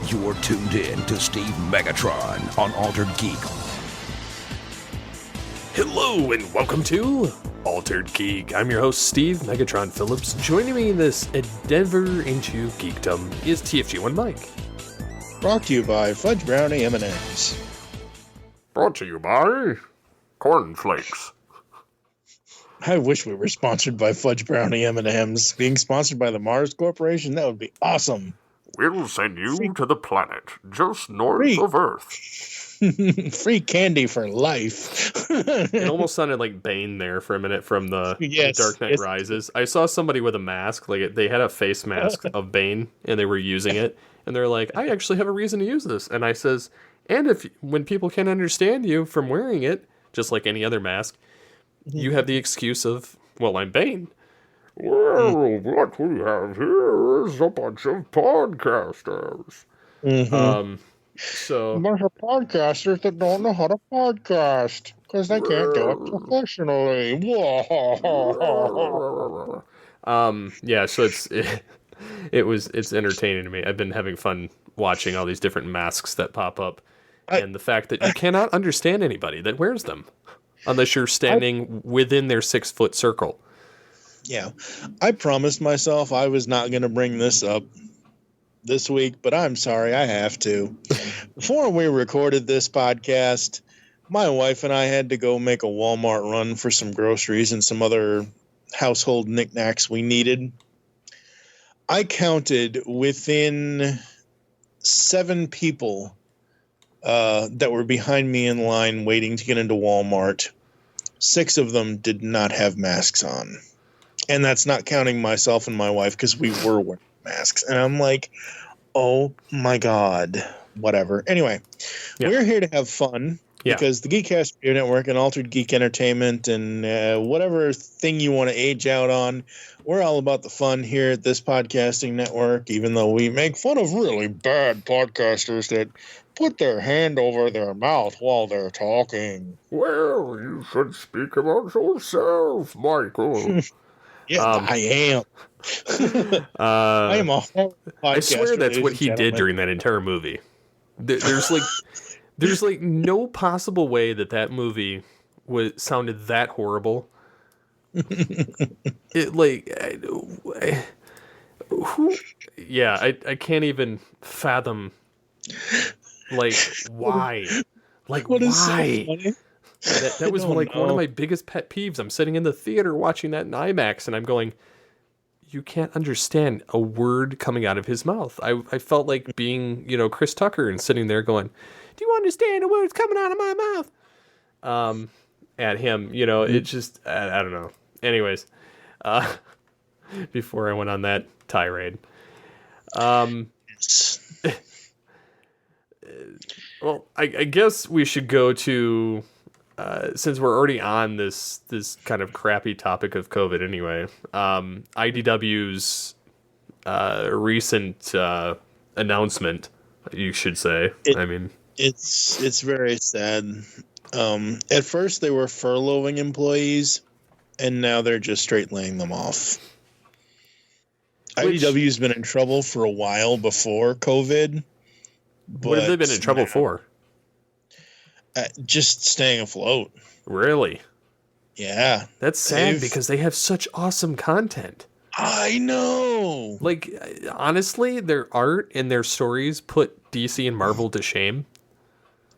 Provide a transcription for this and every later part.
You're tuned in to Steve Megatron on Altered Geek. Hello and welcome to Altered Geek. I'm your host, Steve Megatron Phillips. Joining me in this endeavor into geekdom is TFG1 Mike. Brought to you by Fudge Brownie M&M's. Brought to you by Cornflakes. I wish we were sponsored by Fudge Brownie M&M's. Being sponsored by the Mars Corporation, that would be awesome. We'll send you to the planet just north of Earth. Free candy for life. It almost sounded like Bane there for a minute from the Dark Knight Rises. I saw somebody with a mask, like they had a face mask of Bane, and they were using it, and they're like, I actually have a reason to use this. And I says, and when people can't understand you from wearing it, just like any other mask, you have the excuse of, well, I'm Bane. Well, what we have here is a bunch of podcasters. A bunch of podcasters that don't know how to podcast because they can't do it professionally. So it's entertaining to me. I've been having fun watching all these different masks that pop up, and the fact that you cannot understand anybody that wears them unless you're standing within their 6-foot circle. Yeah, I promised myself I was not going to bring this up this week, but I'm sorry, I have to. Before we recorded this podcast, my wife and I had to go make a Walmart run for some groceries and some other household knickknacks we needed. I counted within 7 people that were behind me in line waiting to get into Walmart. 6 of them did not have masks on. And that's not counting myself and my wife because we were wearing masks. And I'm like, oh my God, whatever. Anyway, We're here to have fun because the Geekcast Radio Network and Altered Geek Entertainment and whatever thing you want to age out on, we're all about the fun here at this podcasting network, even though we make fun of really bad podcasters that put their hand over their mouth while they're talking. Well, you should speak about yourself, Michael. Yes, I am. I am a horrible podcaster. I swear that's what he did during that entire movie. There's like no possible way that movie sounded that horrible. I can't even fathom. Like, why? Like, what why? Is so funny? That was one of my biggest pet peeves. I'm sitting in the theater watching that in IMAX, and I'm going, you can't understand a word coming out of his mouth. I felt like being, Chris Tucker and sitting there going, do you understand the words coming out of my mouth? At him, it just, I don't know. Anyways, before I went on that tirade. Well, I guess we should go to... since we're already on this kind of crappy topic of COVID anyway, IDW's recent announcement, you should say. It's very sad. At first they were furloughing employees, and now they're just straight laying them off. IDW's been in trouble for a while before COVID. What have they been in trouble for? Just staying afloat. Really? Yeah. That's sad because they have such awesome content. I know. Like, honestly, their art and their stories put DC and Marvel to shame.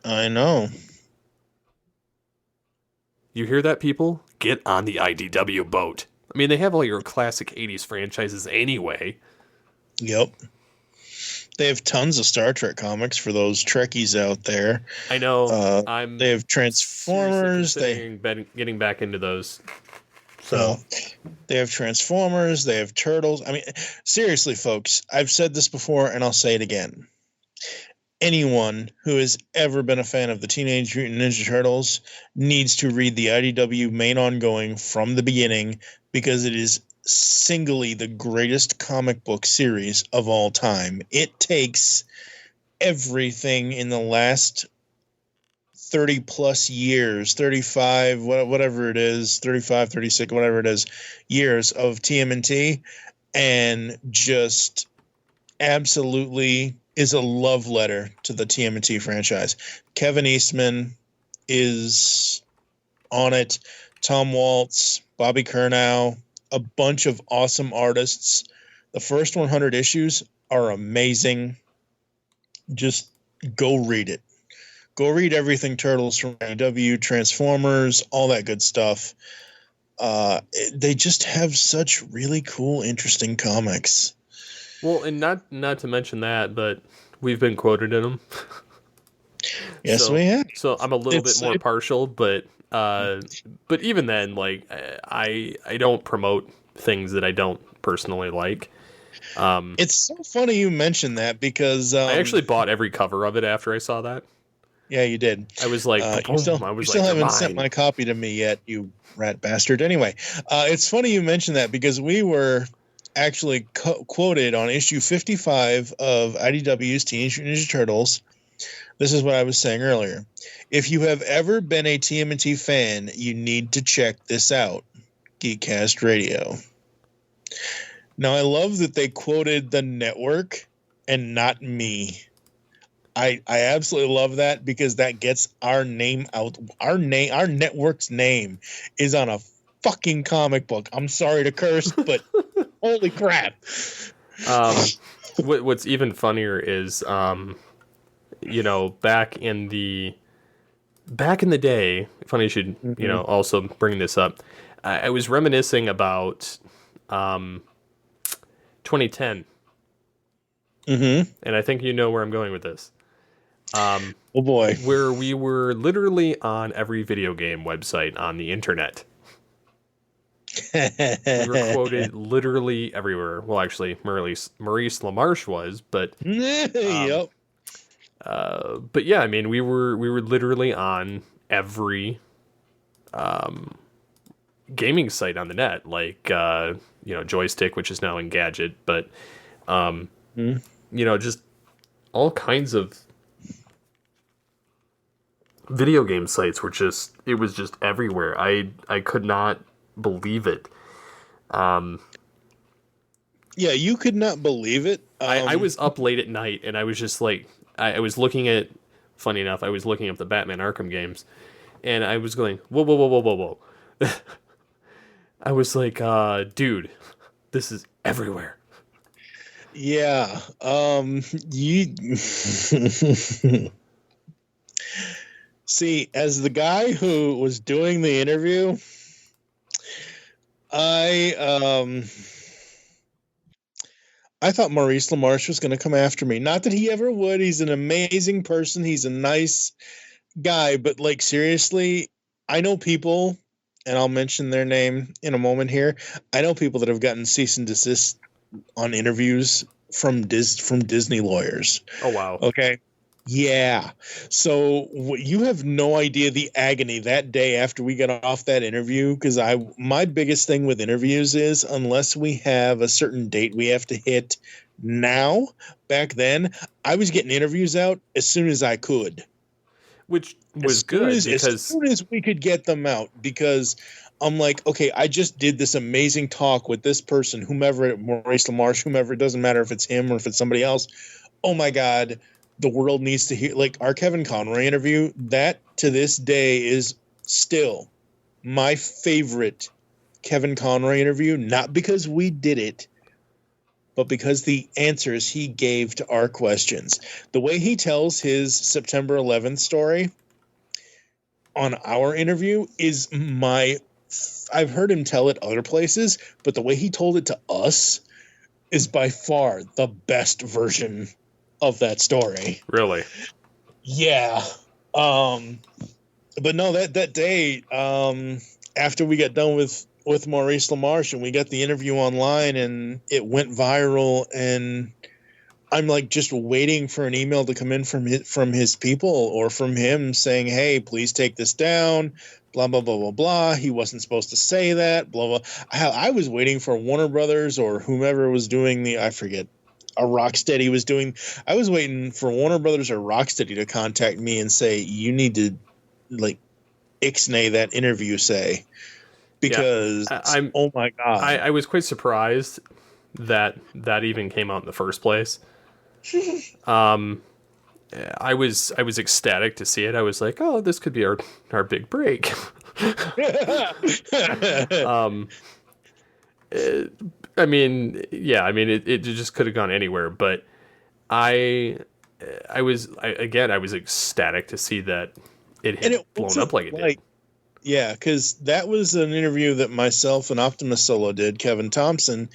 I know. You hear that, people? Get on the IDW boat. I mean, they have all your classic 80s franchises anyway. Yep. They have tons of Star Trek comics for those Trekkies out there. I know. They have Transformers. Getting back into those. So they have Transformers. They have Turtles. I mean, seriously, folks, I've said this before, and I'll say it again. Anyone who has ever been a fan of the Teenage Mutant Ninja Turtles needs to read the IDW main ongoing from the beginning because it is singly the greatest comic book series of all time. It takes everything in the last 30 plus years, 35, whatever it is, 35, 36, whatever it is, years of TMNT and just absolutely is a love letter to the TMNT franchise. Kevin Eastman is on it. Tom Waltz, Bobby Curnow, a bunch of awesome artists. The first 100 issues are amazing. Just go read it. Go read everything Turtles from IDW, Transformers, all that good stuff. They just have such really cool, interesting comics. Well, and not to mention that, but we've been quoted in them. Yes, we have. So I'm a little bit more partial, but even then, like I don't promote things that I don't personally like. It's so funny you mentioned that because I actually bought every cover of it after I saw that. Yeah, you did. I was like, you still haven't sent my copy to me yet, you rat bastard. Anyway, it's funny you mentioned that because we were actually quoted on issue 55 of IDW's Teenage Mutant Ninja Turtles. This is what I was saying earlier. If you have ever been a TMNT fan, you need to check this out. Geekcast Radio. Now, I love that they quoted the network and not me. I absolutely love that because that gets our name out. Our network's name is on a fucking comic book. I'm sorry to curse, but holy crap. What's even funnier is, back in the day, funny you should, also bring this up. I was reminiscing about 2010. Mm-hmm. And I think you know where I'm going with this. Oh boy. Where we were literally on every video game website on the internet. We were quoted literally everywhere. Well, actually, Maurice LaMarche was, but yep. But yeah, I mean, we were literally on every gaming site on the net, like Joystick, which is now Engadget, but just all kinds of video game sites were it was just everywhere. I could not believe it. Yeah, you could not believe it. I was up late at night and I was just like, I was looking at, funny enough, I was looking up the Batman Arkham games and I was going, whoa. I was like, dude, this is everywhere. Yeah. You see, as the guy who was doing the interview, I thought Maurice LaMarche was going to come after me. Not that he ever would. He's an amazing person. He's a nice guy, but like seriously, I know people, and I'll mention their name in a moment here. I know people that have gotten cease and desist on interviews from Disney lawyers. Oh wow. Okay. Yeah. So you have no idea the agony that day after we got off that interview, because my biggest thing with interviews is unless we have a certain date we have to hit now, back then, I was getting interviews out as soon as I could. Which was good because as soon as we could get them out, because I'm like, okay, I just did this amazing talk with this person, whomever, Maurice LaMarche, whomever, it doesn't matter if it's him or if it's somebody else. Oh my God. The world needs to hear, like our Kevin Conroy interview, that to this day is still my favorite Kevin Conroy interview, not because we did it, but because the answers he gave to our questions. The way he tells his September 11th story on our interview is I've heard him tell it other places, but the way he told it to us is by far the best version of that story. Really? Yeah. But no, that day, after we got done with Maurice LaMarche and we got the interview online and it went viral, and I'm like just waiting for an email to come in from his people or from him saying, hey, please take this down, blah, blah, blah, blah, blah. He wasn't supposed to say that, blah, blah. I was waiting for Warner Brothers or whomever was doing I forget, a Rocksteady was doing. I was waiting for Warner Brothers or Rocksteady to contact me and say, you need to like ixnay that interview, say, because oh my God. I was quite surprised that even came out in the first place. I was ecstatic to see it. I was like, oh, this could be our big break. I mean, yeah, I mean, it just could have gone anywhere, but I was ecstatic to see that it had blown up like it did. Yeah, because that was an interview that myself and Optimus Solo did, Kevin Thompson,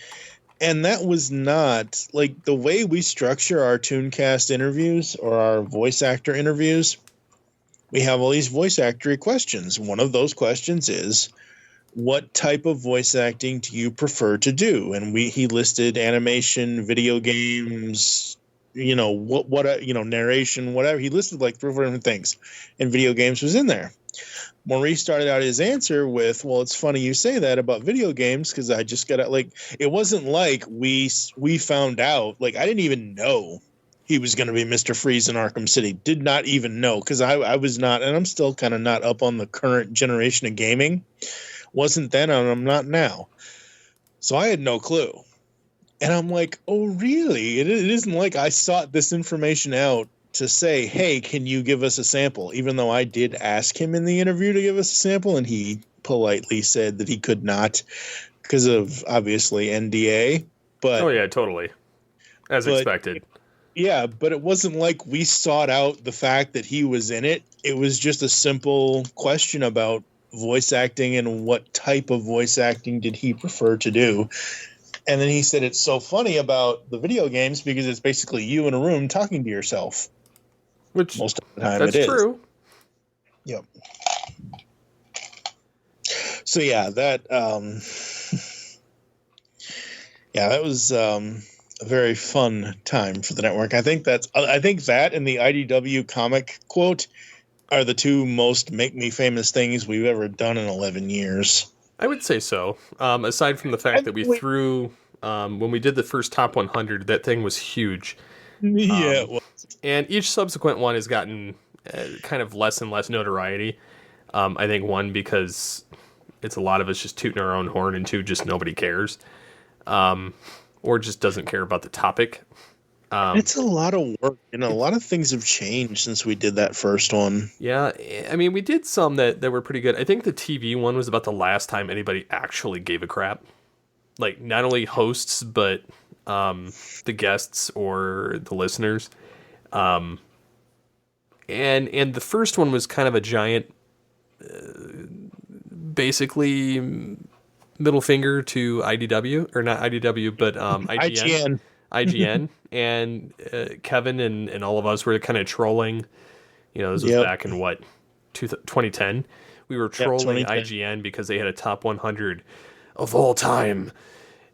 and that was not like the way we structure our Tooncast interviews or our voice actor interviews. We have all these voice actory questions. One of those questions is, what type of voice acting do you prefer to do? And he listed animation, video games, narration, whatever. He listed like 3 or 4 different things, and video games was in there. Maurice started out his answer with, well, it's funny you say that about video games, because I just got it wasn't like we found out, like I didn't even know he was going to be Mr. Freeze in Arkham City. Did not even know, because I was not, and I'm still kind of not up on the current generation of gaming. Wasn't then, and I'm not now. So I had no clue. And I'm like, oh, really? It isn't like I sought this information out to say, hey, can you give us a sample? Even though I did ask him in the interview to give us a sample, and he politely said that he could not because of, obviously, NDA. But oh, yeah, totally. As expected. Yeah, but it wasn't like we sought out the fact that he was in it. It was just a simple question about voice acting and what type of voice acting did he prefer to do. And then he said it's so funny about the video games because it's basically you in a room talking to yourself. Which most of the time that's it is. True. Yep. So yeah, that was a very fun time for the network. I think that and the IDW comic quote are the 2 most make me famous things we've ever done in 11 years. I would say so. Aside from the fact that we threw, when we did the first top 100, that thing was huge. Yeah, it was. And each subsequent one has gotten kind of less and less notoriety. I think 1, because it's a lot of us just tooting our own horn, and 2, just nobody cares. Or just doesn't care about the topic. It's a lot of work, and a lot of things have changed since we did that first one. Yeah, I mean, we did some that were pretty good. I think the TV one was about the last time anybody actually gave a crap. Like, not only hosts, but the guests or the listeners. And the first one was kind of a giant, basically middle finger to IDW, or not IDW, but IGN. IGN and Kevin and all of us were kind of trolling. This was back in 2010. We were trolling IGN because they had a top 100 of all time,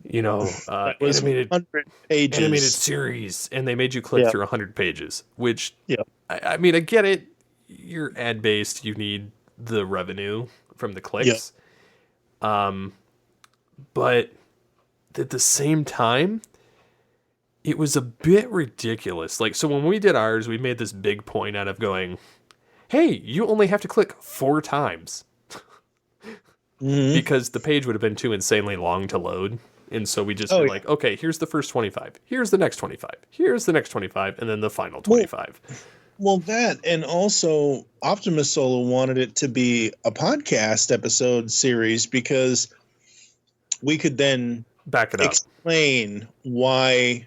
animated series, and they made you click through 100 pages. Which, I mean, I get it. You're ad based. You need the revenue from the clicks. But at the same time, it was a bit ridiculous. Like, so when we did ours, we made this big point out of going, hey, you only have to click 4 times. Because the page would have been too insanely long to load. And so we just were like, okay, here's the first 25. Here's the next 25. Here's the next 25. And then the final 25. Well, that, and also Optimus Solo wanted it to be a podcast episode series because we could then back it up, explain why.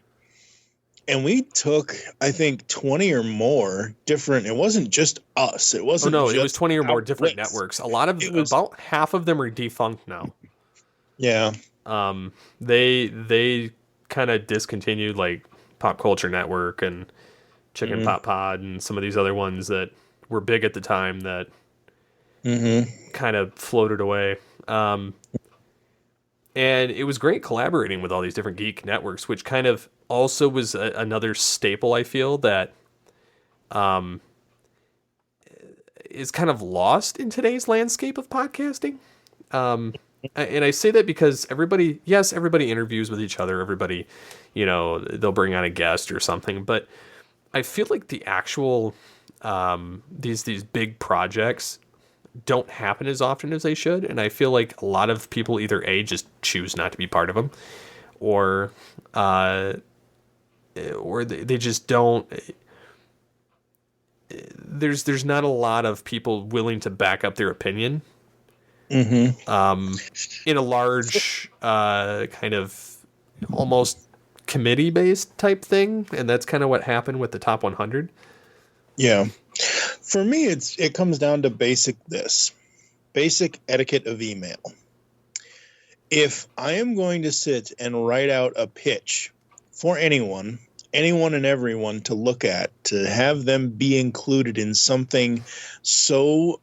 And we took, I think, 20 or more different. It wasn't just us. It wasn't. Oh no, it was 20 or more different networks. A lot of about half of them are defunct now. Yeah. They kind of discontinued, like Pop Culture Network and Chicken Pot Pod and some of these other ones that were big at the time that kind of floated away. And it was great collaborating with all these different geek networks, which kind of also was another staple, I feel, that is kind of lost in today's landscape of podcasting. And I say that because everybody interviews with each other. Everybody, they'll bring on a guest or something. But I feel like the actual, these big projects don't happen as often as they should. And I feel like a lot of people either A, just choose not to be part of them, or or they just don't. There's not a lot of people willing to back up their opinion. In a large kind of almost committee-based type thing, and that's kind of what happened with the top 100. Yeah. For me, it comes down to basic etiquette of email. If I am going to sit and write out a pitch for anyone and everyone to look at, to have them be included in something so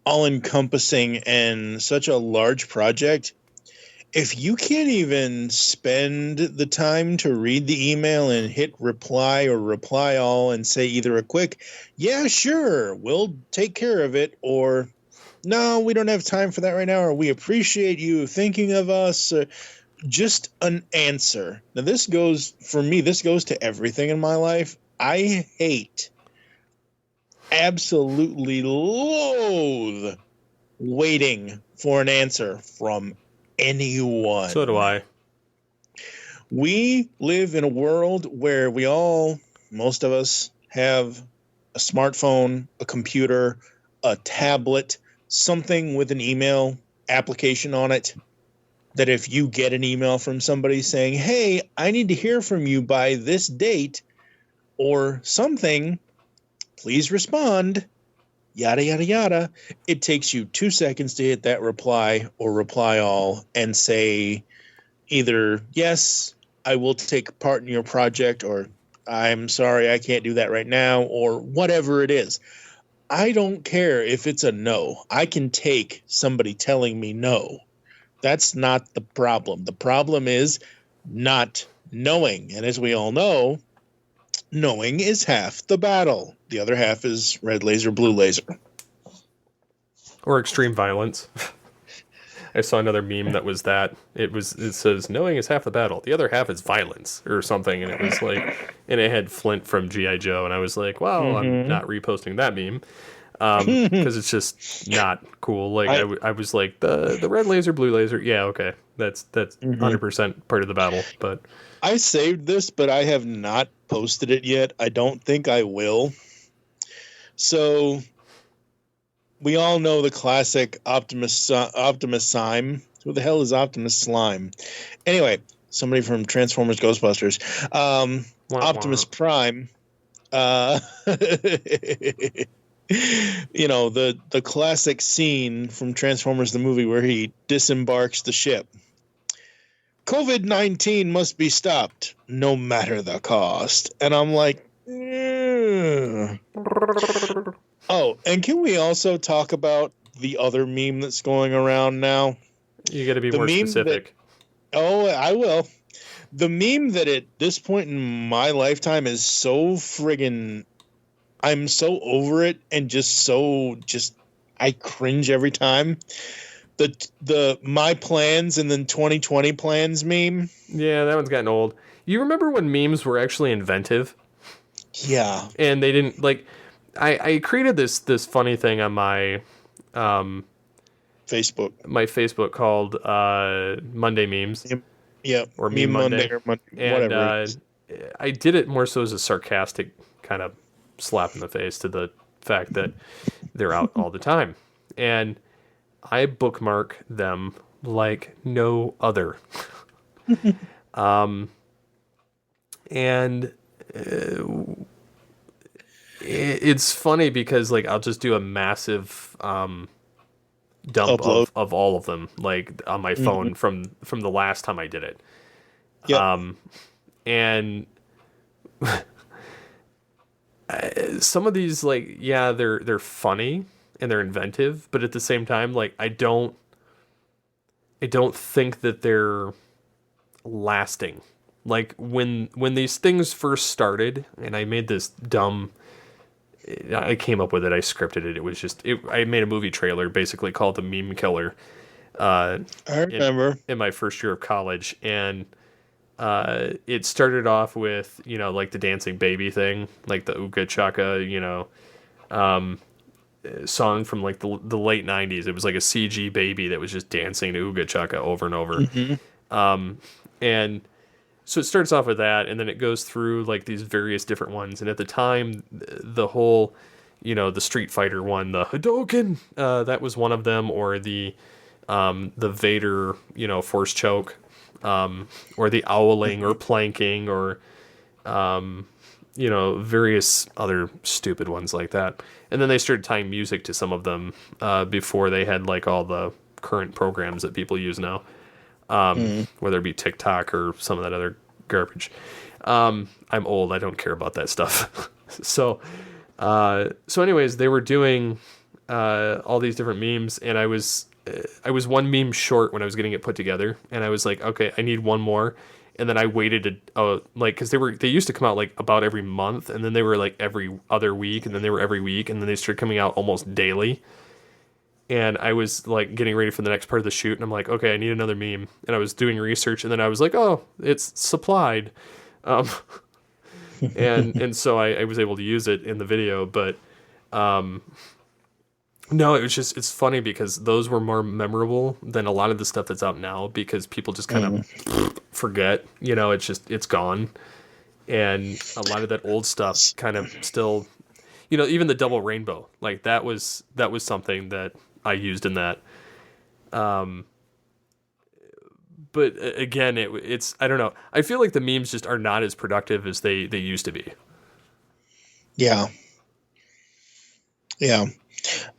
all-encompassing and such a large project, if you can't even spend the time to read the email and hit reply or reply all and say either a quick, yeah, sure, we'll take care of it, or no, we don't have time for that right now, or we appreciate you thinking of us, just an answer. Now, this goes to everything in my life. I absolutely loathe waiting for an answer from anyone. So do I. We live in a world where most of us have a smartphone, a computer, a tablet, something with an email application on it, that if you get an email from somebody saying, hey, I need to hear from you by this date or something, please respond, yada, yada, yada. It takes you 2 seconds to hit that reply or reply all and say either, yes, I will take part in your project, or I'm sorry, I can't do that right now, or whatever it is. I don't care if it's a no. I can take somebody telling me no. That's not the problem. The problem is not knowing. And as we all know, knowing is half the battle. The other half is red laser, blue laser. Or extreme violence. I saw another meme that was that. It says, knowing is half the battle. The other half is violence or something. And it was like, and it had Flint from G.I. Joe. And I was like, well, I'm not reposting that meme. Because it's just not cool. Like I was like, the red laser, blue laser. Yeah, okay. That's 100% part of the battle. But I saved this, but I have not posted it yet. I don't think I will. So we all know the classic Optimus Slime. Who the hell is Optimus Slime? Anyway, somebody from Transformers Ghostbusters. Optimus Prime. You know, the classic scene from Transformers the movie where he disembarks the ship. COVID-19 must be stopped, no matter the cost. And I'm like, Oh, and can we also talk about the other meme that's going around now? You got to be more specific. I will. The meme that at this point in my lifetime is so friggin', I'm so over it and I cringe every time. The my plans and then 2020 plans meme. Yeah, that one's gotten old. You remember when memes were actually inventive? Yeah. And they didn't, like, I created this funny thing on my Facebook. My Facebook called Monday Memes. Yeah. Or Meme Monday. Or whatever. And I did it more so as a sarcastic kind of slap in the face to the fact that they're out all the time. And I bookmark them like no other. And it's funny because, like, I'll just do a massive dump of all of them, like, on my phone from the last time I did it. Yep. And some of these, like, yeah, they're funny and they're inventive, but at the same time, like, I don't think that they're lasting. Like, when these things first started, and I made this dumb, I came up with it, I scripted it. It was just, I made a movie trailer basically called The Meme Killer. I remember. In my first year of college, and it started off with, you know, like the dancing baby thing, like the Ooga Chaka, you know, song from like the late 90s. It was like a CG baby that was just dancing to Ooga Chaka over and over. And So it starts off with that, and then it goes through like these various different ones. And at the time, the whole, the Street Fighter one, the Hadouken, that was one of them, or the Vader, force choke, or the owling or planking, or various other stupid ones like that. And then they started tying music to some of them before they had like all the current programs that people use now, whether it be TikTok or some of that other garbage. I'm old. I don't care about that stuff. So anyways, they were doing all these different memes, and I was one meme short when I was getting it put together, and I was like, okay, I need one more. And then I waited because they used to come out like about every month, and then they were like every other week, and then they were every week, and then they started coming out almost daily. And I was like getting ready for the next part of the shoot, and I'm like, okay, I need another meme. And I was doing research, and then I was like, oh, it's supplied. And so I was able to use it in the video, but no, it's funny because those were more memorable than a lot of the stuff that's out now, because people just kind of forget, it's gone. And a lot of that old stuff kind of still, even the double rainbow, like that was something that I used in that. But again, it's, I don't know. I feel like the memes just are not as productive as they used to be. Yeah. Yeah.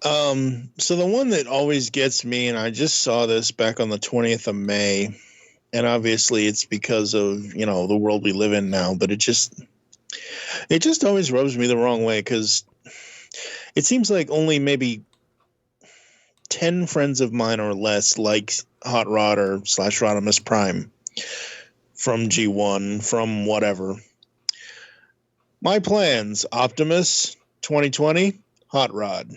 So the one that always gets me, and I just saw this back on the 20th of May, and obviously it's because of, the world we live in now, but it just always rubs me the wrong way, because it seems like only maybe 10 friends of mine or less like Hot Rod or / Rodimus Prime from G1, from whatever. My plans, Optimus 2020, Hot Rod.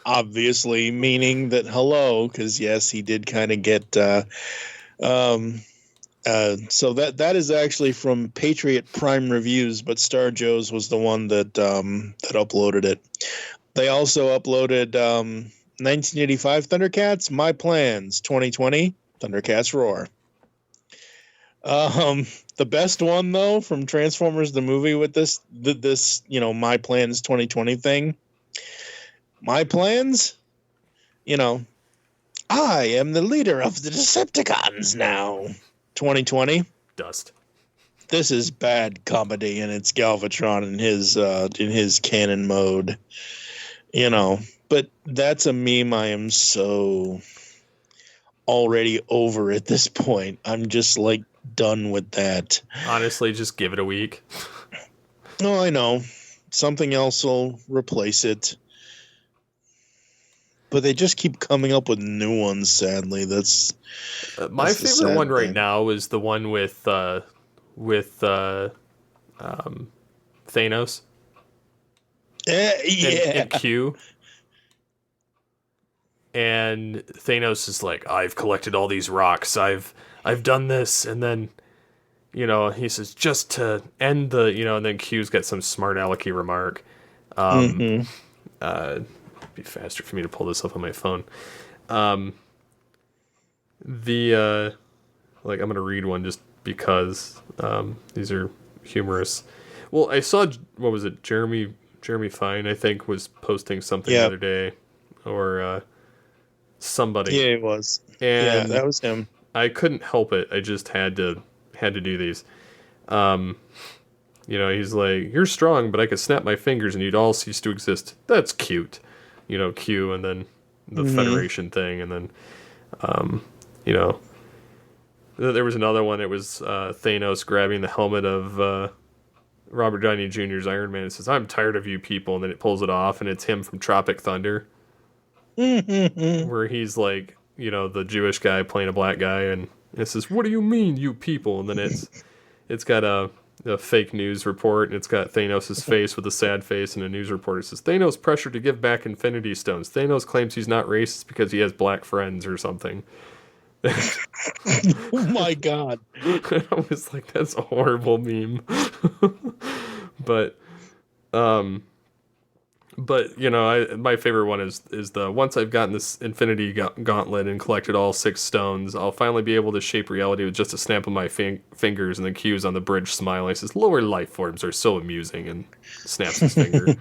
Obviously meaning that hello, because yes, he did kind of get so that is actually from Patriot Prime Reviews, but Star Joe's was the one that uploaded it. They also uploaded 1985 Thundercats, My Plans 2020, Thundercats Roar. The best one though from Transformers the movie with this My Plans 2020 thing. My plans, I am the leader of the Decepticons now. 2020. Dust. This is bad comedy, and it's Galvatron in his canon mode. But that's a meme I am so already over at this point. I'm just like done with that. Honestly, just give it a week. Oh, I know. Something else will replace it. But they just keep coming up with new ones, sadly. That's my favorite one right now is the one with Thanos. And Q. And Thanos is like, I've collected all these rocks. I've done this, and then he says, just to end the and then Q's got some smart alecky remark. Be faster for me to pull this up on my phone. I'm gonna read one just because these are humorous. Well, I saw, what was it, Jeremy Fine, I think, was posting something the other day, or somebody. Yeah, it was. And that was him. I couldn't help it. I just had to do these. He's like, you're strong, but I could snap my fingers and you'd all cease to exist. That's cute. Q, and then the Federation thing, and then, there was another one. It was Thanos grabbing the helmet of Robert Downey Jr.'s Iron Man and says, I'm tired of you people, and then it pulls it off, and it's him from Tropic Thunder, where he's like, the Jewish guy playing a black guy, and it says, what do you mean, you people? And then it's got a fake news report, and it's got Thanos' face with a sad face, and a news reporter says, Thanos pressured to give back Infinity Stones. Thanos claims he's not racist because he has black friends or something. Oh my god. I was like, that's a horrible meme. But But, my favorite one is the once I've gotten this Infinity Gauntlet and collected all 6 stones, I'll finally be able to shape reality with just a snap of my fingers. And the Q's on the bridge smile. He says, "Lower life forms are so amusing," and snaps his finger.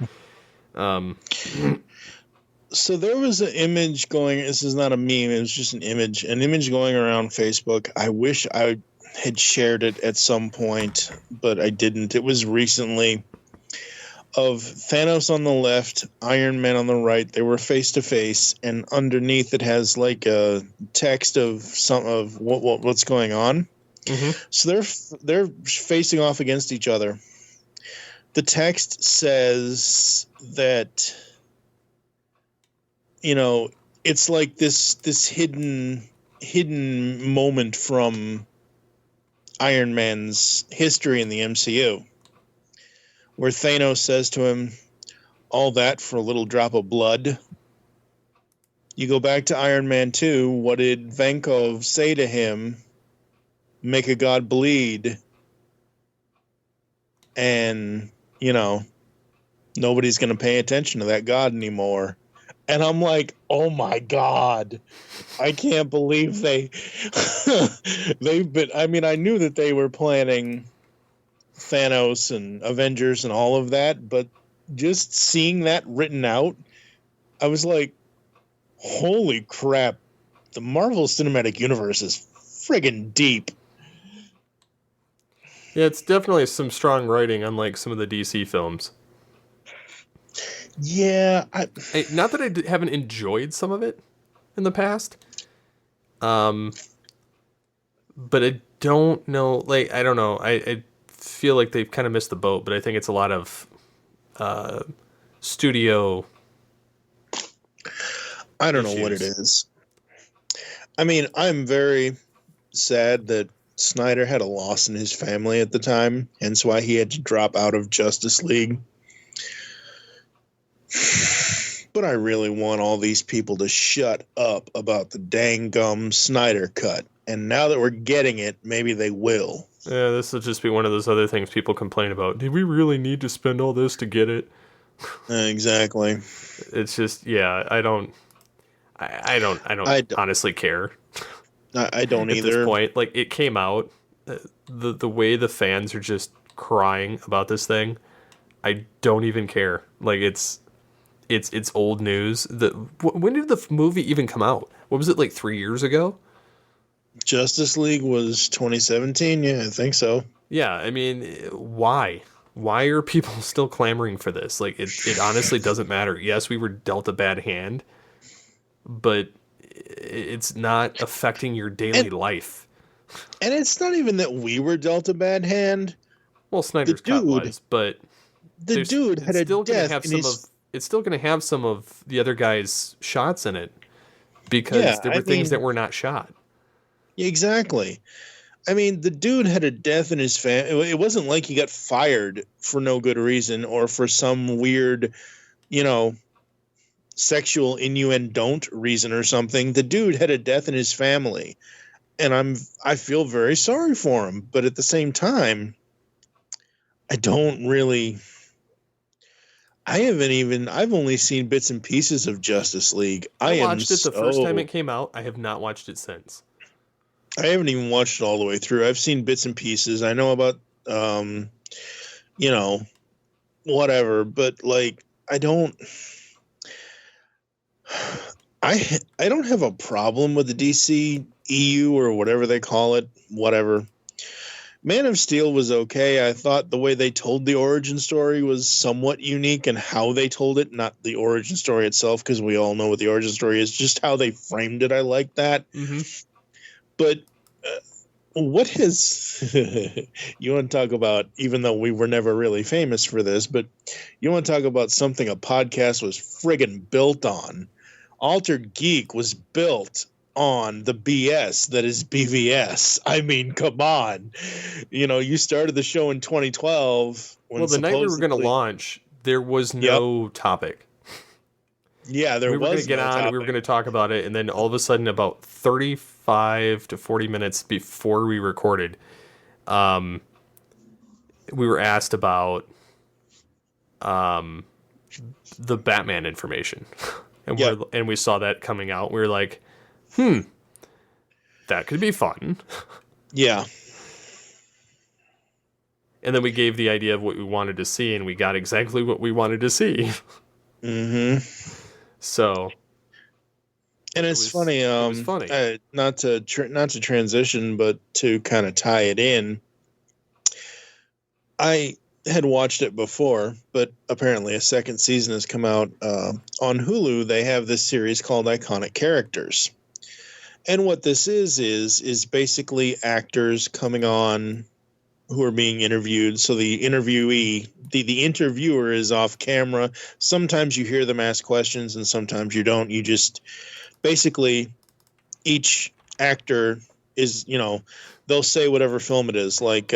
So there was an image going. This is not a meme. It was just an image going around Facebook. I wish I had shared it at some point, but I didn't. It was recently. Of Thanos on the left, Iron Man on the right. They were face to face, and underneath it has like a text of what's going on. Mm-hmm. So they're facing off against each other. The text says that it's like this hidden moment from Iron Man's history in the MCU. Where Thanos says to him, "All that for a little drop of blood." You go back to Iron Man 2, what did Vankov say to him? "Make a god bleed." And, nobody's going to pay attention to that god anymore. And I'm like, oh my God, I can't believe they've been, I knew that they were planning Thanos and Avengers and all of that, but just seeing that written out, I was like, holy crap, the Marvel Cinematic Universe is friggin' deep. Yeah, it's definitely some strong writing, unlike some of the DC films. Yeah. Not that I haven't enjoyed some of it in the past, but I don't know, I don't know, I feel like they've kind of missed the boat, but I think it's a lot of studio I don't know what it is. I'm very sad that Snyder had a loss in his family at the time, hence why he had to drop out of Justice League. But I really want all these people to shut up about the dang gum Snyder Cut. And now that we're getting it, maybe they will. Yeah, this will just be one of those other things people complain about. Did we really need to spend all this to get it? Exactly. It's just, yeah, I don't honestly care. I don't either. At this point, it came out, the way the fans are just crying about this thing, I don't even care. It's old news. When did the movie even come out? What was it, 3 years ago? Justice League was 2017. Yeah, I think so. Yeah, why? Why are people still clamoring for this? It honestly doesn't matter. Yes, we were dealt a bad hand, but it's not affecting your daily life. And it's not even that we were dealt a bad hand. Well, Snyder's Cut was, but the dude had a death in his... It's still going to have some of the other guys' shots in it because there were things that were not shot. Exactly. The dude had a death in his family. It wasn't like he got fired for no good reason or for some weird, sexual innuendo reason or something. The dude had a death in his family, and I feel very sorry for him. But at the same time, I don't really. I've only seen bits and pieces of Justice League. I watched it the first time it came out. I have not watched it since. I haven't even watched it all the way through. I've seen bits and pieces. I know about, whatever, but I don't have a problem with the DC EU or whatever they call it, whatever. Man of Steel was okay. I thought the way they told the origin story was somewhat unique, and how they told it, not the origin story itself, because we all know what the origin story is, just how they framed it. I like that. Mm-hmm. But what has you want to talk about, even though we were never really famous for this, but you want to talk about something a podcast was friggin' built on. Altered Geek was built on the BS that is BVS. Come on. You started the show in 2012. Well, the night we were going to launch, there was no topic. Yeah, we were going to get on, topic. We were going to talk about it, and then all of a sudden, about 35 to 40 minutes before we recorded, we were asked about the Batman information. And Yeah. we saw that coming out. We were like, that could be fun. Yeah. And then we gave the idea of what we wanted to see, and we got exactly what we wanted to see. Mm-hmm. So, and it's funny. It was funny. Not to transition, but to kind of tie it in. I had watched it before, but apparently a second season has come out on Hulu. They have this series called Iconic Characters, and what this is basically actors coming on who are being interviewed. So the interviewee, the interviewer is off camera. Sometimes you hear them ask questions, and sometimes you don't. You just basically, each actor is, they'll say whatever film it is. Like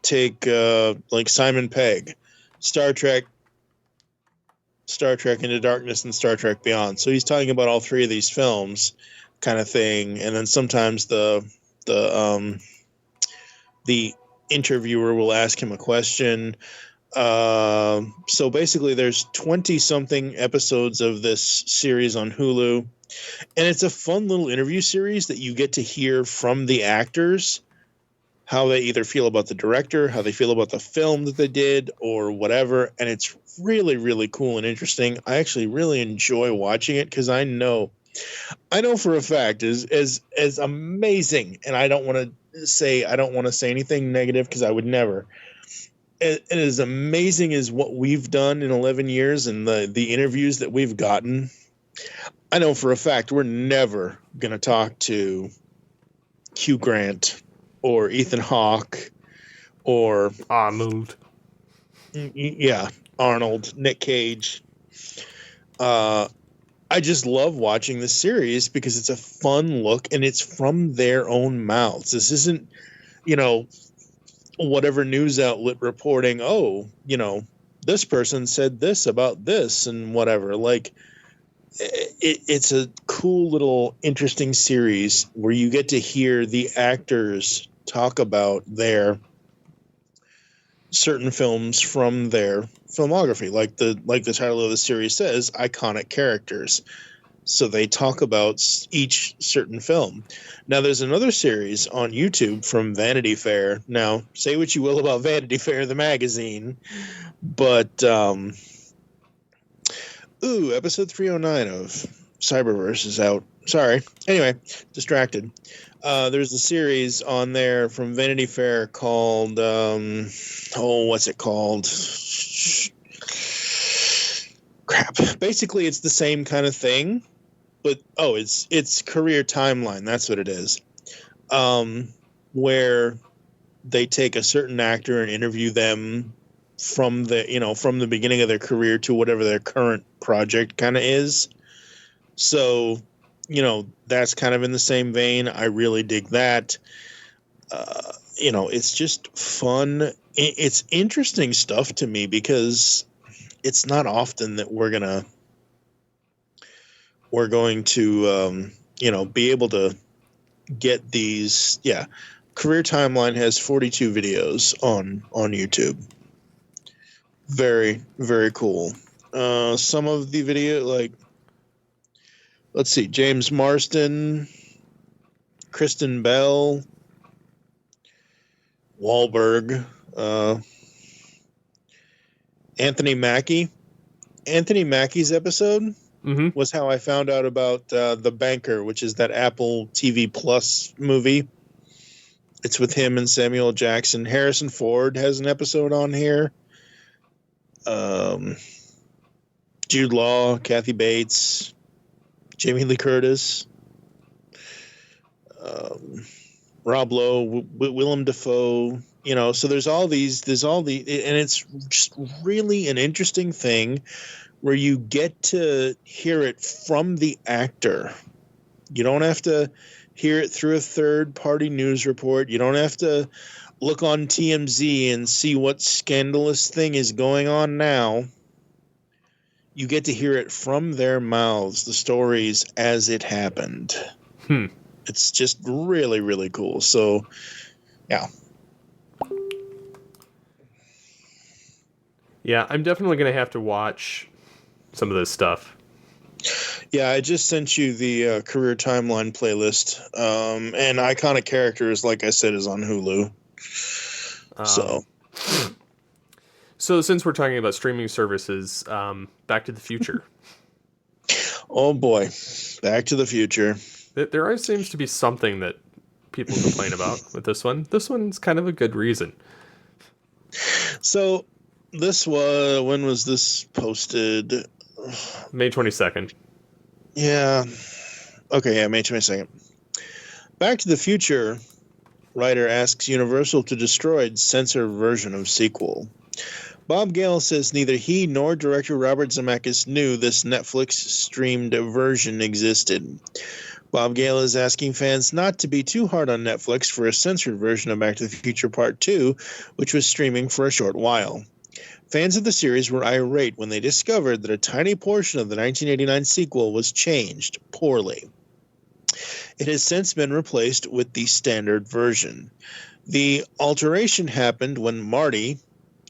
take like Simon Pegg, Star Trek Into Darkness and Star Trek Beyond. So he's talking about all three of these films, kind of thing. And then sometimes the interviewer will ask him a question. So basically there's 20 something episodes of this series on Hulu, and it's a fun little interview series that you get to hear from the actors, how they either feel about the director, how they feel about the film that they did, or whatever. And it's really, really cool and interesting. I actually really enjoy watching it because I know for a fact as amazing, and I don't want to say anything negative because I would never. It is amazing as what we've done in 11 years and the interviews that we've gotten. I know for a fact we're never going to talk to Hugh Grant or Ethan Hawke or Arnold. Yeah, Arnold, Nick Cage. I just love watching this series because it's a fun look and it's from their own mouths. This isn't, whatever news outlet reporting, this person said this about this and whatever. Like, it's a cool little interesting series where you get to hear the actors talk about their certain films from their filmography, like the title of the series says, Iconic Characters. So they talk about each certain film. Now, there's another series on YouTube from Vanity Fair. Now, say what you will about Vanity Fair, the magazine, but episode 309 of Cyberverse is out. Sorry. Anyway, distracted. There's a series on there from Vanity Fair called, what's it called? Crap. Basically, it's the same kind of thing, but it's Career Timeline. That's what it is. Where they take a certain actor and interview them from the beginning of their career to whatever their current project kind of is. So, that's kind of in the same vein. I really dig that. It's just fun. It's interesting stuff to me because it's not often that we're going to be able to get these. Yeah. Career Timeline has 42 videos on YouTube. Very, very cool. Some of the video, like, let's see, James Marsden, Kristen Bell, Wahlberg, Anthony Mackie. Anthony Mackie's episode was how I found out about The Banker, which is that Apple TV Plus movie. It's with him and Samuel Jackson. Harrison Ford has an episode on here. Jude Law, Kathy Bates, Jamie Lee Curtis, Rob Lowe, Willem Dafoe, so there's all the, and it's just really an interesting thing where you get to hear it from the actor. You don't have to hear it through a third-party news report. You don't have to look on TMZ and see what scandalous thing is going on now. You get to hear it from their mouths, the stories as it happened. It's just really, really cool. So, yeah. Yeah, I'm definitely going to have to watch some of this stuff. Yeah, I just sent you the career timeline playlist. And Iconic Characters, like I said, is on Hulu. So since we're talking about streaming services, Back to the Future. Oh boy, Back to the Future. There always seems to be something that people complain about with this one. This one's kind of a good reason. So when was this posted? May 22nd. Yeah. Okay, yeah, May 22nd. Back to the Future writer asks Universal to destroy censored version of sequel. Bob Gale says neither he nor director Robert Zemeckis knew this Netflix streamed version existed. Bob Gale is asking fans not to be too hard on Netflix for a censored version of Back to the Future Part 2, which was streaming for a short while. Fans of the series were irate when they discovered that a tiny portion of the 1989 sequel was changed poorly. It has since been replaced with the standard version. The alteration happened when Marty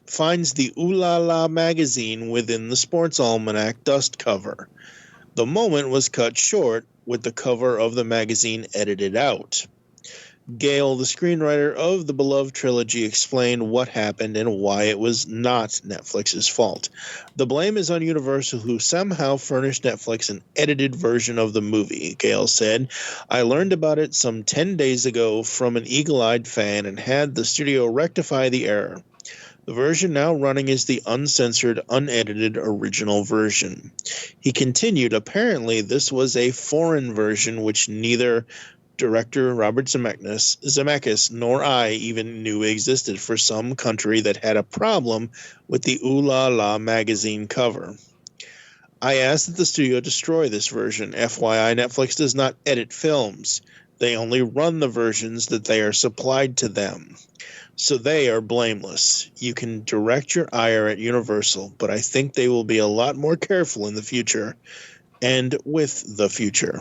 finds the Ooh La La magazine within the Sports Almanac dust cover. The moment was cut short with the cover of the magazine edited out. Gale, the screenwriter of the beloved trilogy, explained what happened and why it was not Netflix's fault. The blame is on Universal, who somehow furnished Netflix an edited version of the movie, Gale said. I learned about it some 10 days ago from an eagle-eyed fan and had the studio rectify the error. The version now running is the uncensored, unedited original version. He continued, apparently this was a foreign version which neither director Robert Zemeckis nor I even knew existed for some country that had a problem with the Ooh La La magazine cover. I asked that the studio destroy this version. FYI, Netflix does not edit films. They only run the versions that they are supplied to them. So they are blameless. You can direct your ire at Universal, but I think they will be a lot more careful in the future and with the future.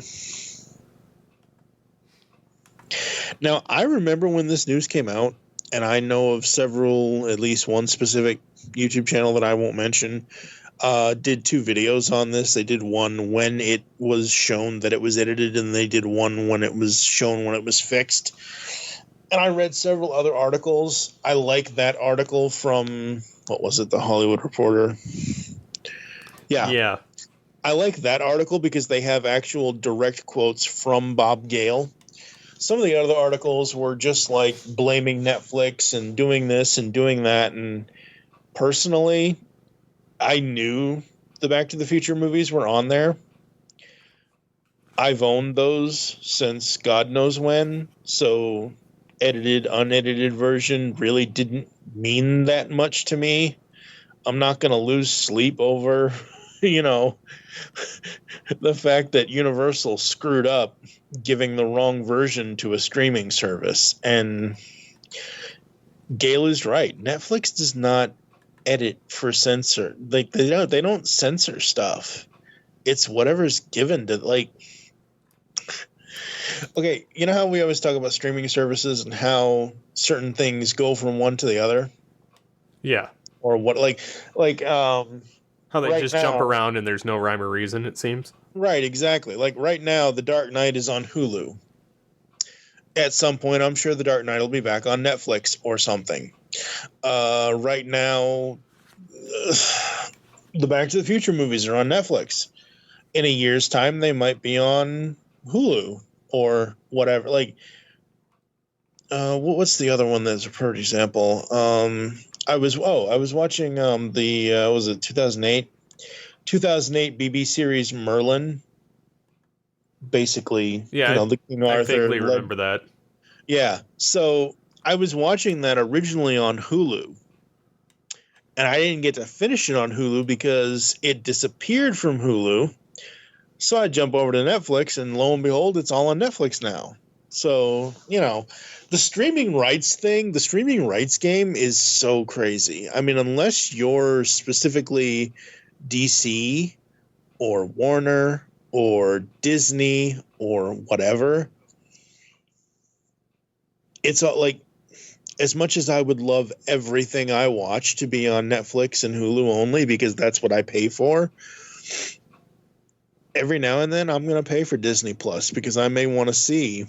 Now, I remember when this news came out, and I know of several, at least one specific YouTube channel that I won't mention, did 2 videos on this. They did one when it was shown that it was edited, and they did one when it was shown when it was fixed. And I read several other articles. I like that article from, what was it, The Hollywood Reporter? Yeah. I like that article because they have actual direct quotes from Bob Gale. Some of the other articles were just like blaming Netflix and doing this and doing that. And personally, I knew the Back to the Future movies were on there. I've owned those since God knows when. So edited, unedited version really didn't mean that much to me. I'm not going to lose sleep over, the fact that Universal screwed up giving the wrong version to a streaming service. And Gale is right. Netflix does not edit for censor. Like they don't censor stuff. It's whatever's given to Okay, you know how we always talk about streaming services and how certain things go from one to the other? Yeah. Or what how they just jump around and there's no rhyme or reason, it seems. Right, exactly. Like right now, The Dark Knight is on Hulu. At some point, I'm sure The Dark Knight will be back on Netflix or something. Right now, the Back to the Future movies are on Netflix. In a year's time, they might be on Hulu or whatever. What's the other one that's a perfect example? I was watching was it 2008 BBC series Merlin. Basically, the King Arthur. I vaguely remember that. Yeah, so I was watching that originally on Hulu, and I didn't get to finish it on Hulu because it disappeared from Hulu. So I jump over to Netflix, and lo and behold, it's all on Netflix now. So, the streaming rights game is so crazy. I mean, unless you're specifically DC or Warner or Disney or whatever, it's all as much as I would love everything I watch to be on Netflix and Hulu only, because that's what I pay for, every now and then I'm going to pay for Disney Plus because I may want to see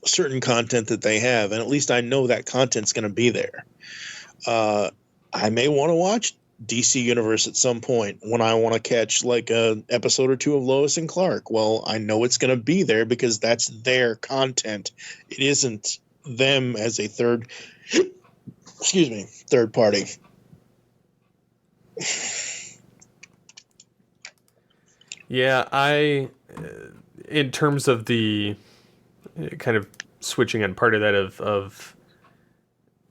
certain content that they have, and at least I know that content's going to be there. I may want to watch DC Universe at some point when I want to catch like a episode or two of Lois and Clark. Well, I know it's going to be there because that's their content. It isn't them as a third party. Yeah, in terms of the kind of switching on part of that of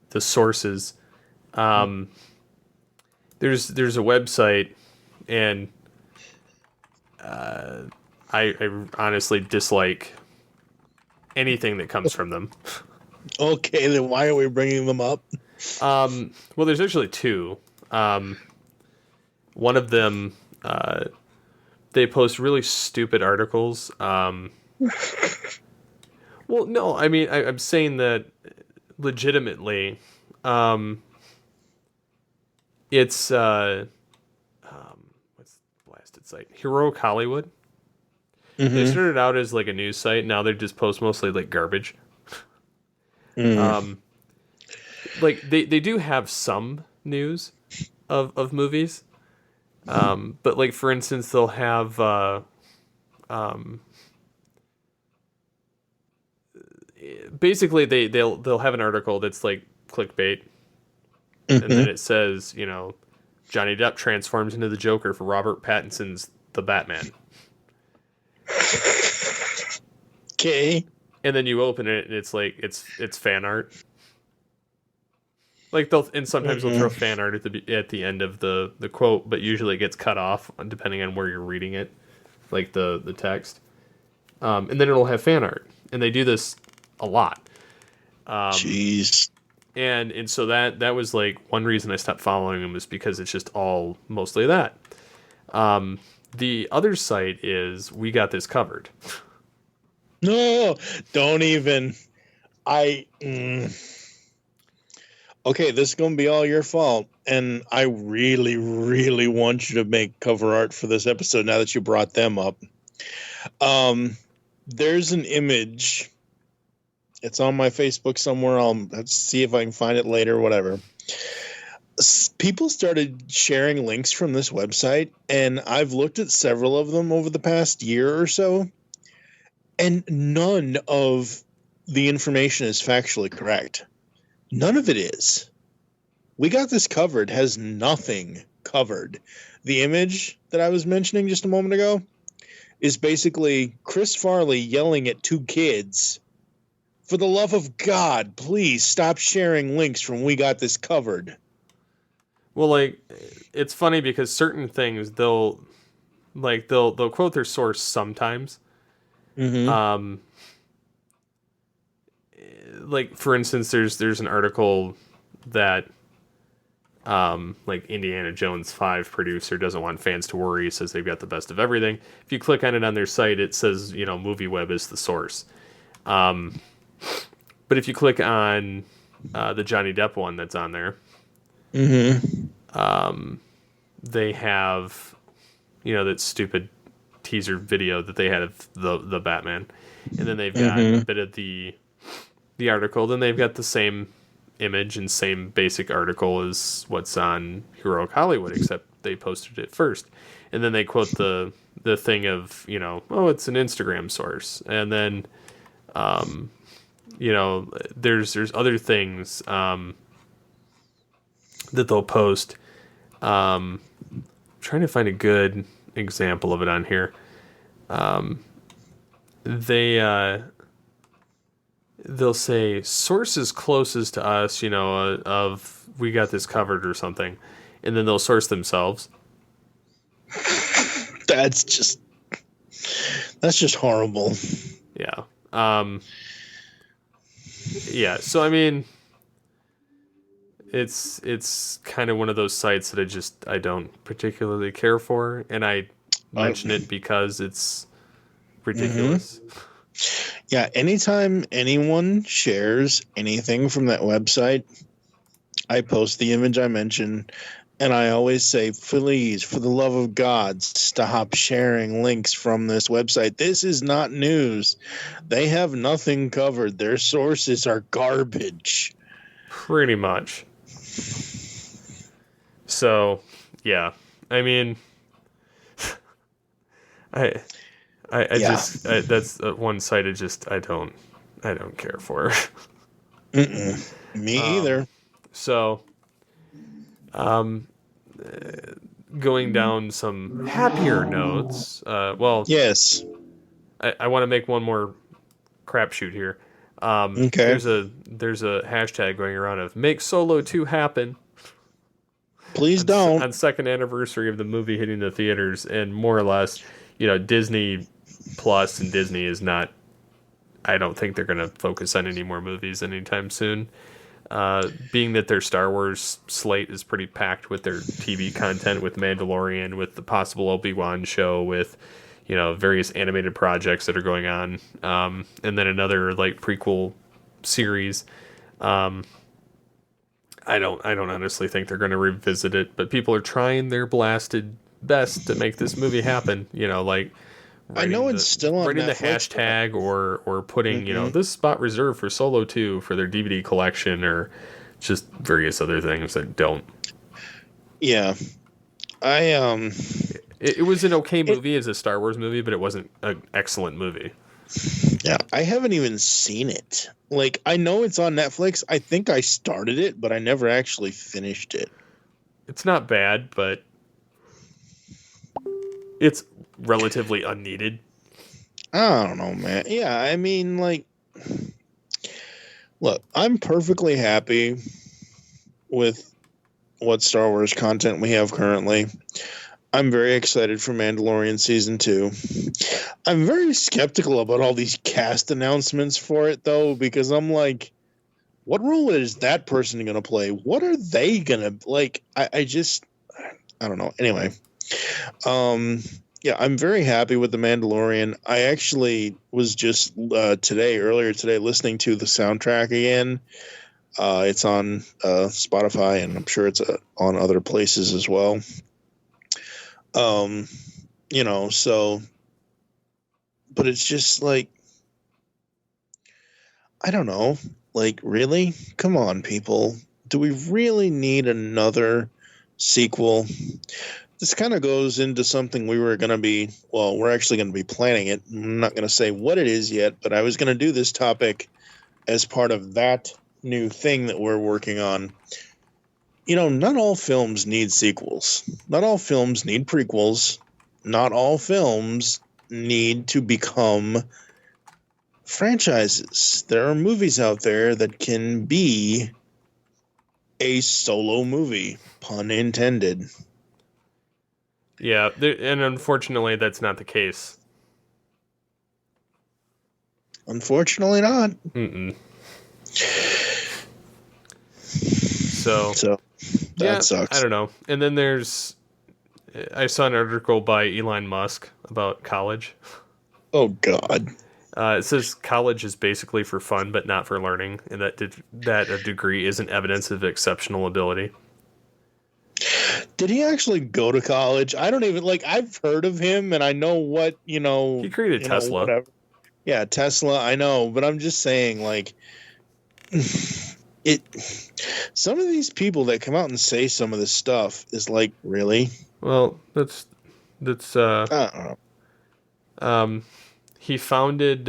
the sources, there's a website, and I honestly dislike anything that comes from them. Okay, then why are we bringing them up? Well, there's actually two. One of them, they post really stupid articles. Well, no, I mean, I'm saying that legitimately. It's what's the blasted site? Heroic Hollywood. Mm-hmm. They started out as like a news site. Now they just post mostly like garbage. Like they do have some news of movies. But like for instance, they'll have basically they'll have an article that's like clickbait. Mm-hmm. And then it says, you know, Johnny Depp transforms into the Joker for Robert Pattinson's The Batman. Okay. And then you open it and it's like it's fan art. Like sometimes they'll throw fan art at the end of the quote, but usually it gets cut off depending on where you're reading it, like the text. And then it'll have fan art, and they do this a lot. Jeez. And so that was like one reason I stopped following them, is because it's just all mostly that. The other site is We Got This Covered. No, don't even. Okay, this is going to be all your fault. And I really, really want you to make cover art for this episode now that you brought them up. There's an image. It's on my Facebook somewhere. I'll have to see if I can find it later, whatever. People started sharing links from this website, and I've looked at several of them over the past year or so, and none of the information is factually correct. None of it is. We Got This Covered has nothing covered. The image that I was mentioning just a moment ago is basically Chris Farley yelling at two kids, "For the love of God, please stop sharing links from We Got This Covered." Well, like, it's funny because certain things they'll quote their source sometimes. Mm-hmm. Like for instance, there's an article that like Indiana Jones 5 producer doesn't want fans to worry, says they've got the best of everything. If you click on it on their site, it says, you know, MovieWeb is the source. But if you click on the Johnny Depp one that's on there, they have, you know, that stupid teaser video that they had of the Batman, and then they've got a bit of the article. Then they've got the same image and same basic article as what's on Heroic Hollywood, except they posted it first, and then they quote the thing of, you know, oh, it's an Instagram source, and then you know, there's other things that they'll post. Trying to find a good example of it on here. They'll say sources closest to us, you know, of We Got This Covered or something, and then they'll source themselves. That's just horrible. Yeah. Yeah. So I mean, it's kind of one of those sites that I don't particularly care for, and I mention it because it's ridiculous. Yeah, anytime anyone shares anything from that website, I post the image I mentioned, and I always say, please, for the love of God, stop sharing links from this website. This is not news. They have nothing covered. Their sources are garbage. Pretty much. So, yeah. I mean, I just that's one site I don't care for. Me either. So, going down some happier notes. Yes. I want to make one more crapshoot here. Okay. There's a hashtag going around of "Make Solo 2 happen." Please don't. On second anniversary of the movie hitting the theaters, and more or less, Disney Plus and Disney is not. I don't think they're going to focus on any more movies anytime soon. Being that their Star Wars slate is pretty packed with their TV content, with Mandalorian, with the possible Obi-Wan show, with various animated projects that are going on, and then another like prequel series. I don't honestly think they're going to revisit it, but people are trying their blasted best to make this movie happen. I know it's still on writing Netflix, the hashtag or putting this spot reserved for Solo 2 for their DVD collection, or just various other things that don't. Yeah, It was an okay movie as a Star Wars movie, but it wasn't an excellent movie. Yeah, I haven't even seen it. Like, I know it's on Netflix. I think I started it, but I never actually finished it. It's not bad, but it's relatively unneeded. I don't know, man. Yeah, I mean, like, look, I'm perfectly happy with what Star Wars content we have currently. I'm very excited for Mandalorian Season 2. I'm very skeptical about all these cast announcements for it, though, because I'm like, what role is that person going to play? What are they going to, like, I don't know. Anyway, yeah, I'm very happy with The Mandalorian. I actually was just earlier today, listening to the soundtrack again. It's on Spotify, and I'm sure it's on other places as well. So, but it's just like, I don't know, like, really? Come on, people. Do we really need another sequel? This kind of goes into something we're actually going to be planning it. I'm not going to say what it is yet, but I was going to do this topic as part of that new thing that we're working on. Not all films need sequels. Not all films need prequels. Not all films need to become franchises. There are movies out there that can be a solo movie, pun intended. Yeah, and unfortunately, that's not the case. Unfortunately not. Mm-mm. So that sucks. I don't know. And then I saw an article by Elon Musk about college. Oh, God. It says college is basically for fun, but not for learning, and that a degree isn't evidence of exceptional ability. Did he actually go to college? I don't even, I've heard of him, and I know what, He created Tesla. Whatever. Yeah, Tesla, I know, but I'm just saying, some of these people that come out and say some of this stuff is like, really? Well, that's I don't know. He founded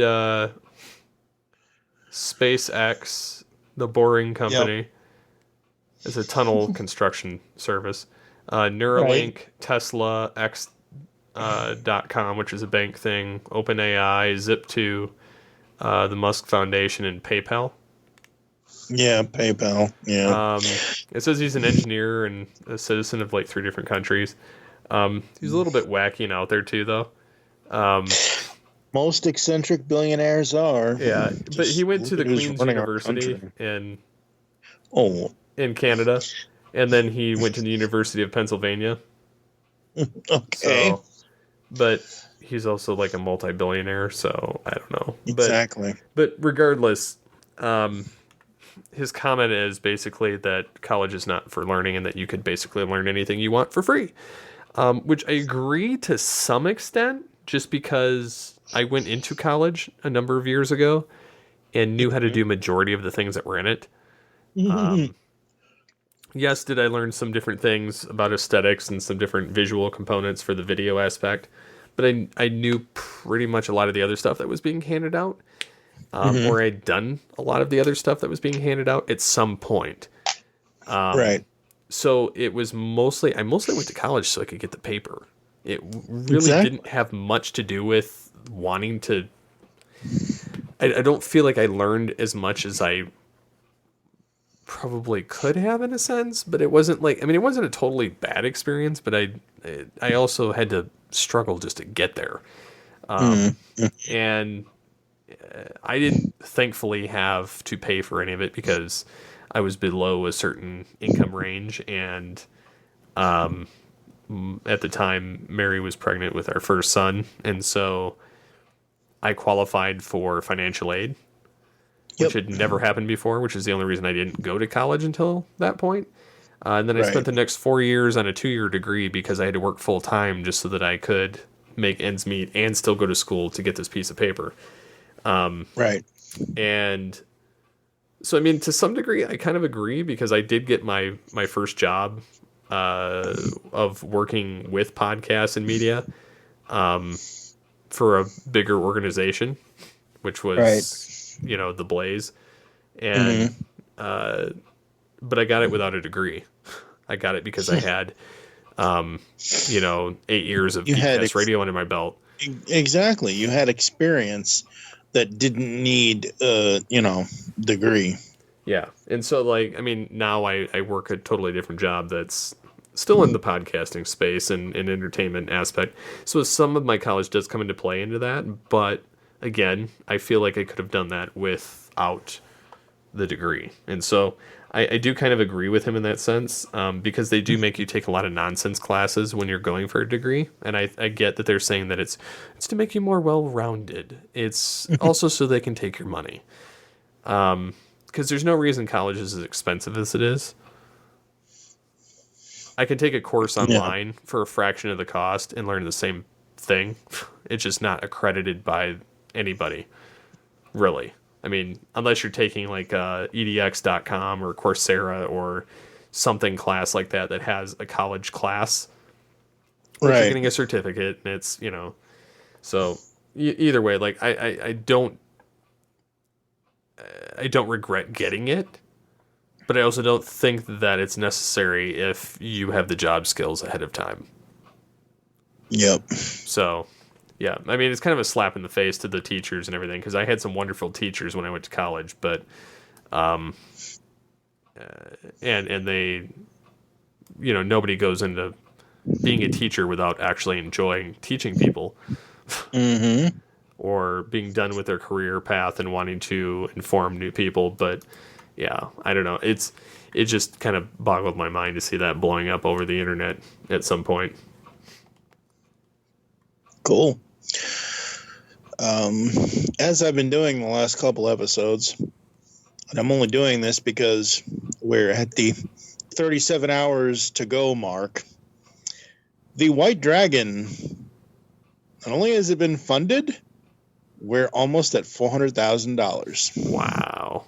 SpaceX, the Boring Company, as a tunnel construction service. Neuralink, right. Tesla, X.com, which is a bank thing, OpenAI, Zip2, the Musk Foundation, and PayPal. Yeah, PayPal. Yeah. It says he's an engineer and a citizen of 3 different countries. He's a little bit wacky and out there too, though. Most eccentric billionaires are. Yeah, but he went to the Queen's University in Canada, and then he went to the University of Pennsylvania. Okay. But he's also like a multi-billionaire, so I don't know. Exactly. But regardless, his comment is basically that college is not for learning and that you could basically learn anything you want for free, which I agree to some extent, just because I went into college a number of years ago and knew how to do majority of the things that were in it. Yes, did I learn some different things about aesthetics and some different visual components for the video aspect, but I knew pretty much a lot of the other stuff that was being handed out, or I'd done a lot of the other stuff that was being handed out at some point. Right. So it was I mostly went to college so I could get the paper. It really didn't have much to do with wanting to. I don't feel like I learned as much as I probably could have in a sense, but it wasn't like, I mean, it wasn't a totally bad experience, but I also had to struggle just to get there. And I didn't thankfully have to pay for any of it because I was below a certain income range. And at the time, Mary was pregnant with our first son. And so I qualified for financial aid, which had never happened before, which is the only reason I didn't go to college until that point. And then I spent the next 4 years on a 2-year degree because I had to work full time just so that I could make ends meet and still go to school to get this piece of paper. Right. And so, I mean, to some degree, I kind of agree because I did get my first job of working with podcasts and media for a bigger organization, which was, the Blaze. And, but I got it without a degree. I got it because I had, 8 years of podcast radio under my belt. Exactly. You had experience that didn't need, degree. Yeah. And so, like, I mean, now I work a totally different job that's still in the podcasting space and entertainment aspect. So some of my college does come into play into that. But again, I feel like I could have done that without the degree. And so I do kind of agree with him in that sense, because they do make you take a lot of nonsense classes when you're going for a degree. And I get that they're saying that it's to make you more well-rounded. It's also so they can take your money. Because there's no reason college is as expensive as it is. I can take a course online for a fraction of the cost and learn the same thing. It's just not accredited by anybody, really. I mean, unless you're taking like edx.com or Coursera or something class like that has a college class. Right. You're getting a certificate and it's, so either way, like I don't regret getting it, but I also don't think that it's necessary if you have the job skills ahead of time. Yep. So, yeah, I mean, it's kind of a slap in the face to the teachers and everything, because I had some wonderful teachers when I went to college, but, and they, nobody goes into being a teacher without actually enjoying teaching people. Or being done with their career path and wanting to inform new people. But yeah, I don't know. It just kind of boggled my mind to see that blowing up over the internet at some point. Cool. As I've been doing the last couple episodes, and I'm only doing this because we're at the 37 hours to go mark, the White Dragon, not only has it been funded, we're almost at $400,000. Wow.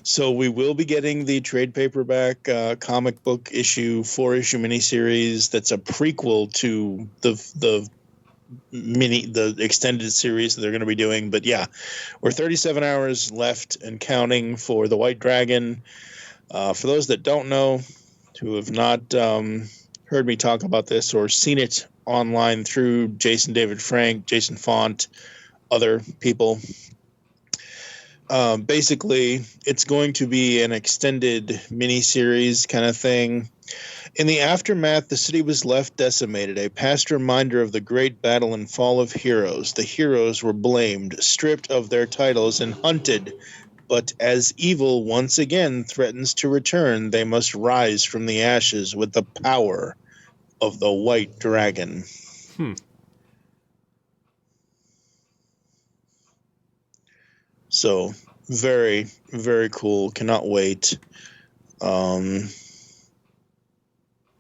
So we will be getting the trade paperback comic book issue, 4-issue miniseries that's a prequel to the extended series that they're going to be doing. But yeah, we're 37 hours left and counting for the White Dragon. For those that don't know, who have not heard me talk about this or seen it online through Jason David Frank, Jason Font, other people, basically it's going to be an extended mini-series kind of thing. In the aftermath, the city was left decimated, a past reminder of the great battle and fall of heroes. The heroes were blamed, stripped of their titles, and hunted. But as evil once again threatens to return, they must rise from the ashes with the power of the White Dragon. So very, very cool. Cannot wait.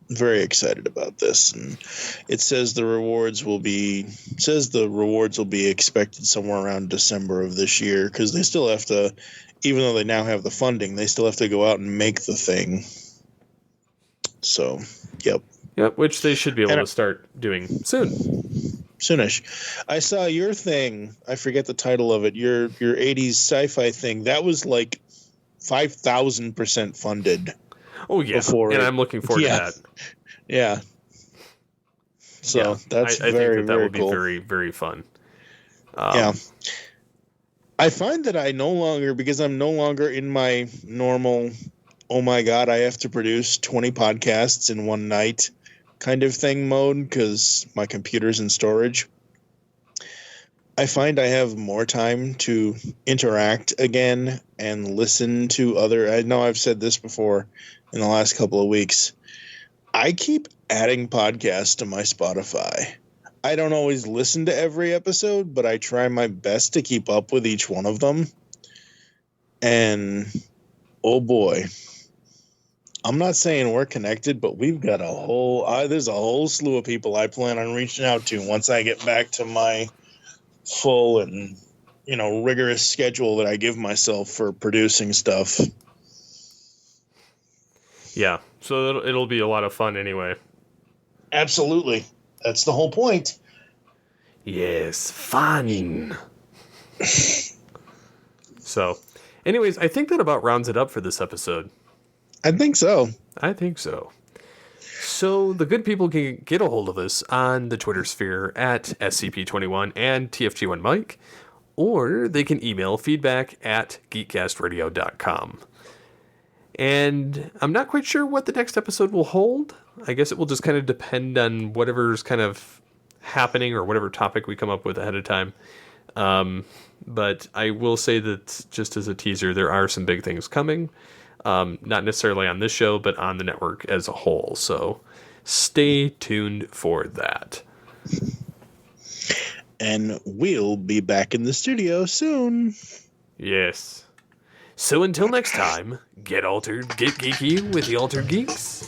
Very excited about this. And it says the rewards will be expected somewhere around December of this year, because they still have to, even though they now have the funding, they still have to go out and make the thing. So, yep. Yep, which they should be able to start doing soon. Soonish. I saw your thing. I forget the title of it. Your 80s sci-fi thing. That was like 5,000% funded. Oh, yeah. I'm looking forward to that. Yeah. So that's I very, think that very would be cool. very, very fun. Yeah. I find that because I'm no longer in my normal, oh my God, I have to produce 20 podcasts in one night kind of thing mode, because my computer's in storage. I find I have more time to interact again and listen to I know I've said this before in the last couple of weeks. I keep adding podcasts to my Spotify. I don't always listen to every episode, but I try my best to keep up with each one of them. And oh boy, I'm not saying we're connected, but we've got there's a whole slew of people I plan on reaching out to once I get back to my full and, rigorous schedule that I give myself for producing stuff. Yeah, so it'll be a lot of fun anyway. Absolutely. That's the whole point. Yes, fun. So, anyways, I think that about rounds it up for this episode. I think so. So the good people can get a hold of us on the Twitter sphere at SCP21 and TFG1Mike, or they can email feedback@geekcastradio.com. And I'm not quite sure what the next episode will hold. I guess it will just kind of depend on whatever's kind of happening or whatever topic we come up with ahead of time. But I will say that, just as a teaser, there are some big things coming. Not necessarily on this show, but on the network as a whole. So stay tuned for that. And we'll be back in the studio soon. Yes. So until next time, get altered, get geeky with the Altered Geeks.